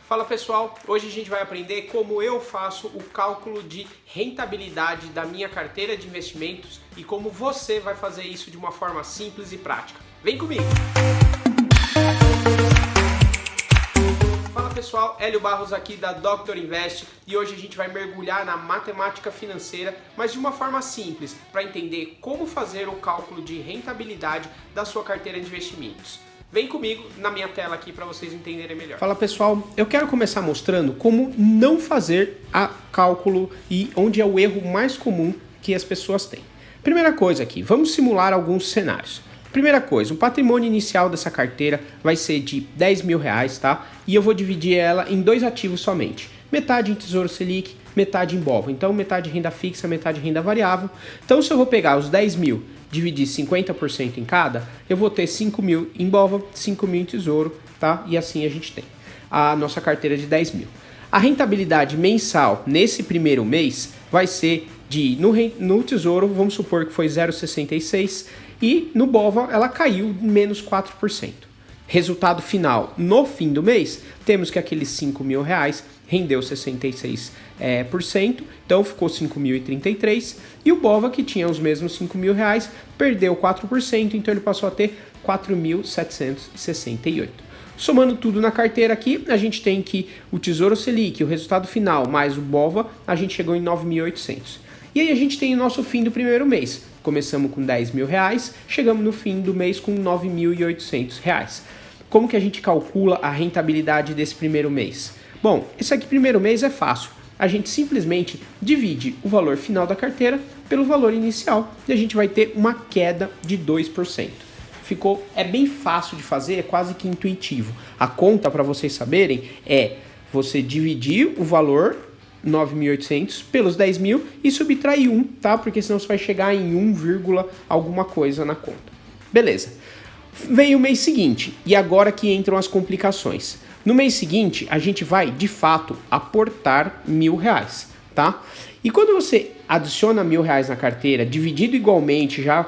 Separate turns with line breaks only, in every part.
Fala pessoal, hoje a gente vai aprender como eu faço o cálculo de rentabilidade da minha carteira de investimentos e como você vai fazer isso de uma forma simples e prática. Vem comigo! Fala pessoal, Hélio Barros aqui da Dr. Invest e hoje a gente vai mergulhar na matemática financeira, mas de uma forma simples, para entender como fazer o cálculo de rentabilidade da sua carteira de investimentos. Vem comigo na minha tela aqui para vocês entenderem melhor. Fala pessoal, eu quero começar mostrando como não fazer a cálculo e onde é o erro mais comum que as pessoas têm. Primeira coisa aqui, vamos simular alguns cenários. Primeira coisa, o patrimônio inicial dessa carteira vai ser de R$10.000, tá? E eu vou dividir ela em dois ativos somente. Metade em Tesouro Selic, metade em BOVA. Então metade renda fixa, metade renda variável. Então se eu vou pegar os 10 mil, dividir 50% em cada, eu vou ter 5 mil em BOVA, 5 mil em Tesouro, tá? E assim a gente tem a nossa carteira de 10 mil. A rentabilidade mensal nesse primeiro mês vai ser de, no Tesouro, vamos supor que foi 0,66 e no BOVA ela caiu menos 4%. Resultado final, no fim do mês, temos que aqueles 5 mil reais rendeu 66%, então ficou 5.033, e o BOVA, que tinha os mesmos 5 mil reais, perdeu 4%, então ele passou a ter 4.768. Somando tudo na carteira aqui, a gente tem que o Tesouro Selic, o resultado final, mais o BOVA, a gente chegou em 9.800. E aí a gente tem o nosso fim do primeiro mês. Começamos com 10 mil reais, chegamos no fim do mês com 9.800 reais. Como que a gente calcula a rentabilidade desse primeiro mês? Bom, esse aqui primeiro mês é fácil. A gente simplesmente divide o valor final da carteira pelo valor inicial e a gente vai ter uma queda de 2%. É bem fácil de fazer, é quase que intuitivo. A conta, para vocês saberem, é você dividir o valor 9.800 pelos 10 mil e subtrair 1, tá? Porque senão você vai chegar em 1, alguma coisa na conta. Beleza. Vem o mês seguinte e agora que entram as complicações. No mês seguinte, a gente vai, de fato, aportar R$1.000, tá? E quando você adiciona R$1.000 na carteira, dividido igualmente, já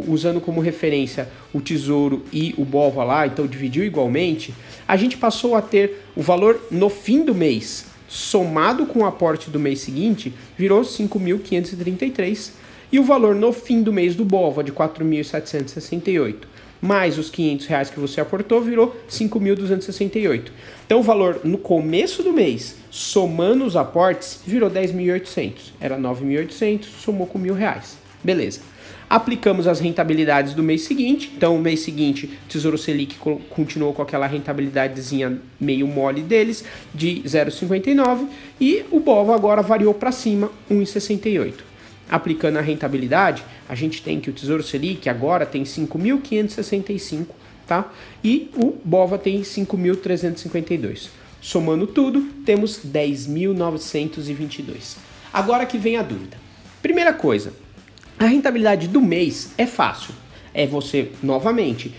usando como referência o Tesouro e o BOVA lá, então dividiu igualmente, a gente passou a ter o valor no fim do mês, somado com o aporte do mês seguinte, virou 5.533, e o valor no fim do mês do BOVA de 4.768, mais os R$500 que você aportou, virou 5.268. Então o valor no começo do mês, somando os aportes, virou 10.800. Era 9.800, somou com R$1.000. Beleza. Aplicamos as rentabilidades do mês seguinte. Então o mês seguinte, Tesouro Selic continuou com aquela rentabilidadezinha meio mole deles, de 0,59. E o BOVA agora variou para cima, 1,68. Aplicando a rentabilidade, a gente tem que o Tesouro Selic agora tem 5.565, tá? E o BOVA tem 5.352. Somando tudo, temos 10.922. Agora que vem a dúvida. Primeira coisa, a rentabilidade do mês é fácil. É você, novamente,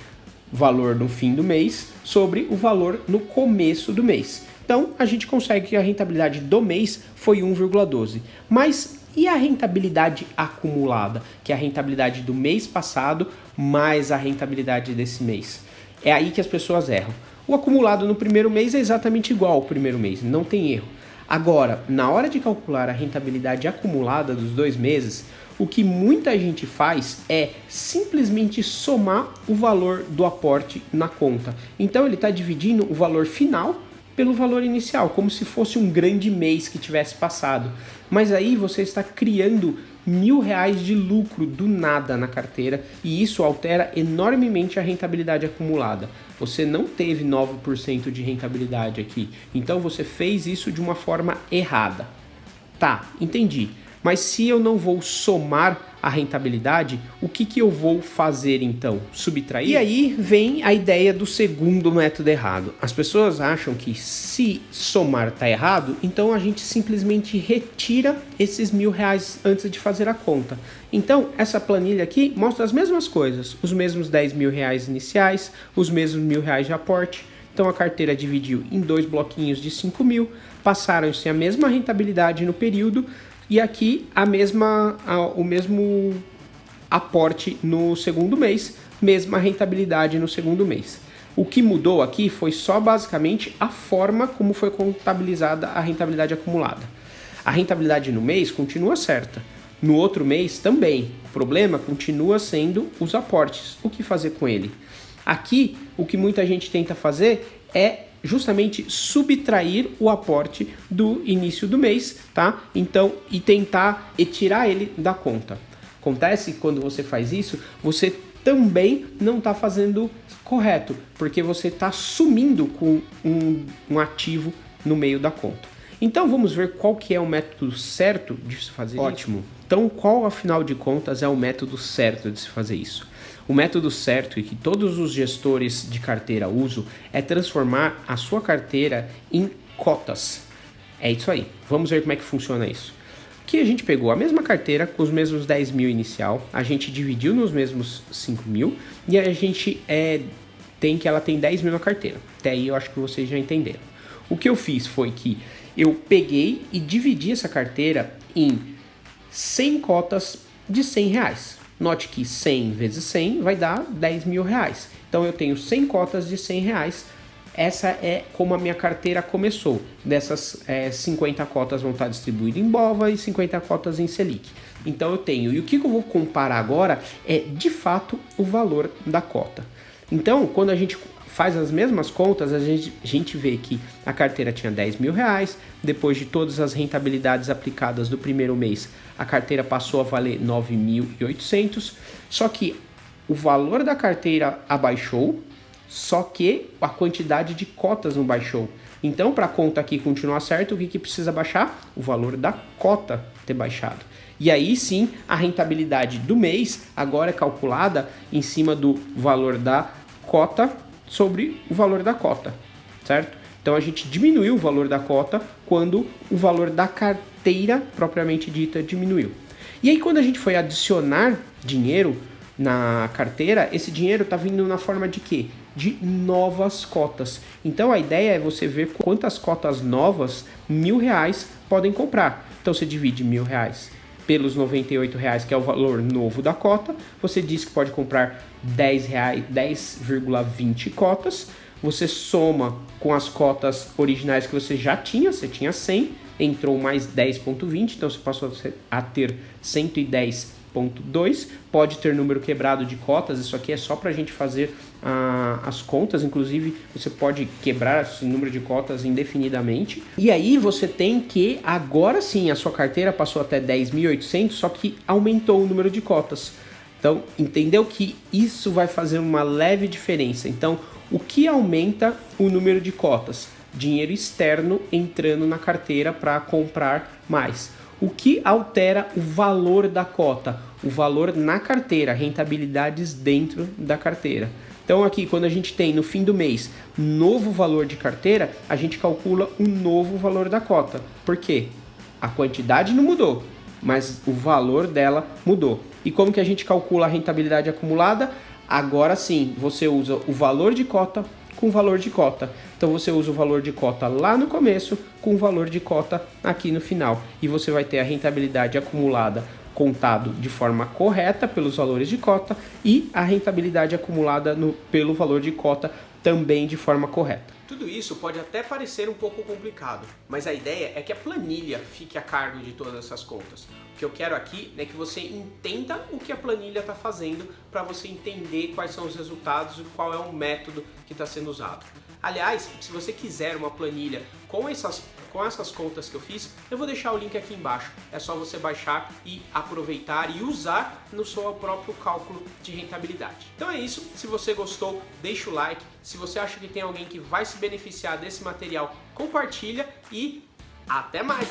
valor no fim do mês sobre o valor no começo do mês. Então, a gente consegue que a rentabilidade do mês foi 1,12. Mas e a rentabilidade acumulada, que é a rentabilidade do mês passado mais a rentabilidade desse mês? É aí que as pessoas erram. O acumulado no primeiro mês é exatamente igual ao primeiro mês, não tem erro. Agora, na hora de calcular a rentabilidade acumulada dos 2 meses, o que muita gente faz é simplesmente somar o valor do aporte na conta. Então ele está dividindo o valor final pelo valor inicial, como se fosse um grande mês que tivesse passado. Mas aí você está criando R$1.000 de lucro do nada na carteira e isso altera enormemente a rentabilidade acumulada. Você não teve 9% de rentabilidade aqui, então você fez isso de uma forma errada. Tá, entendi. Mas se eu não vou somar a rentabilidade, o que eu vou fazer então? Subtrair? E aí vem a ideia do segundo método errado. As pessoas acham que se somar está errado, então a gente simplesmente retira esses R$1.000 antes de fazer a conta. Então essa planilha aqui mostra as mesmas coisas, os mesmos R$10.000 iniciais, os mesmos R$1.000 de aporte. Então a carteira dividiu em 2 bloquinhos de 5 mil, passaram-se a mesma rentabilidade no período, e aqui o mesmo aporte no segundo mês, mesma rentabilidade no segundo mês. O que mudou aqui foi só basicamente a forma como foi contabilizada a rentabilidade acumulada. A rentabilidade no mês continua certa, no outro mês também. O problema continua sendo os aportes. O que fazer com ele? Aqui, o que muita gente tenta fazer é justamente subtrair o aporte do início do mês, tá? Então, e tentar tirar ele da conta. Acontece que quando você faz isso, você também não está fazendo correto, porque você está sumindo com um ativo no meio da conta. Então vamos ver qual que é o método certo de se fazer isso. Ótimo. Então qual, afinal de contas, é o método certo de se fazer isso? O método certo e que todos os gestores de carteira usam é transformar a sua carteira em cotas. É isso aí. Vamos ver como é que funciona isso. Que a gente pegou a mesma carteira com os mesmos 10 mil inicial, a gente dividiu nos mesmos 5 mil e a gente ela tem 10 mil na carteira. Até aí eu acho que vocês já entenderam. O que eu fiz foi que eu peguei e dividi essa carteira em 100 cotas de 100 reais. Note que 100 vezes 100 vai dar 10 mil reais. Então eu tenho 100 cotas de 100 reais. Essa é como a minha carteira começou. Dessas 50 cotas vão estar distribuídas em BOVA e 50 cotas em Selic. Então eu tenho. E o que eu vou comparar agora é de fato o valor da cota. Então, quando a gente faz as mesmas contas, a gente vê que a carteira tinha 10 mil reais. Depois de todas as rentabilidades aplicadas do primeiro mês, a carteira passou a valer 9.800. Só que o valor da carteira abaixou. Só que a quantidade de cotas não baixou. Então, para a conta aqui continuar certa, o que precisa baixar? O valor da cota ter baixado. E aí sim, a rentabilidade do mês agora é calculada em cima do valor da cota sobre o valor da cota, certo? Então a gente diminuiu o valor da cota quando o valor da carteira propriamente dita diminuiu. E aí quando a gente foi adicionar dinheiro na carteira, esse dinheiro está vindo na forma de quê? De novas cotas. Então a ideia é você ver quantas cotas novas R$1.000 podem comprar. Então você divide R$1.000 pelos R$98, que é o valor novo da cota. Você diz que pode comprar 10,20 cotas. Você soma com as cotas originais que você já tinha. Você tinha 100, entrou mais 10,20, então você passou a ter 110,2. Pode ter número quebrado de cotas, isso aqui é só para a gente fazer as contas. Inclusive você pode quebrar esse número de cotas indefinidamente. E aí você tem que, agora sim, a sua carteira passou até 10.800, só que aumentou o número de cotas. Então entendeu que isso vai fazer uma leve diferença. Então o que aumenta o número de cotas? Dinheiro externo entrando na carteira para comprar mais. O que altera o valor da cota? O valor na carteira, rentabilidades dentro da carteira. Então aqui, quando a gente tem no fim do mês novo valor de carteira, a gente calcula um novo valor da cota. Por quê? A quantidade não mudou, mas o valor dela mudou. E como que a gente calcula a rentabilidade acumulada? Agora sim, você usa o valor de cota com o valor de cota. Então você usa o valor de cota lá no começo com o valor de cota aqui no final. E você vai ter a rentabilidade acumulada contado de forma correta pelos valores de cota e a rentabilidade acumulada pelo valor de cota também de forma correta. Tudo isso pode até parecer um pouco complicado, mas a ideia é que a planilha fique a cargo de todas essas contas. O que eu quero aqui é que você entenda o que a planilha está fazendo para você entender quais são os resultados e qual é o método que está sendo usado. Aliás, se você quiser uma planilha com essas contas que eu fiz, eu vou deixar o link aqui embaixo. É só você baixar e aproveitar e usar no seu próprio cálculo de rentabilidade. Então é isso. Se você gostou, deixa o like. Se você acha que tem alguém que vai se beneficiar desse material, compartilha e até mais!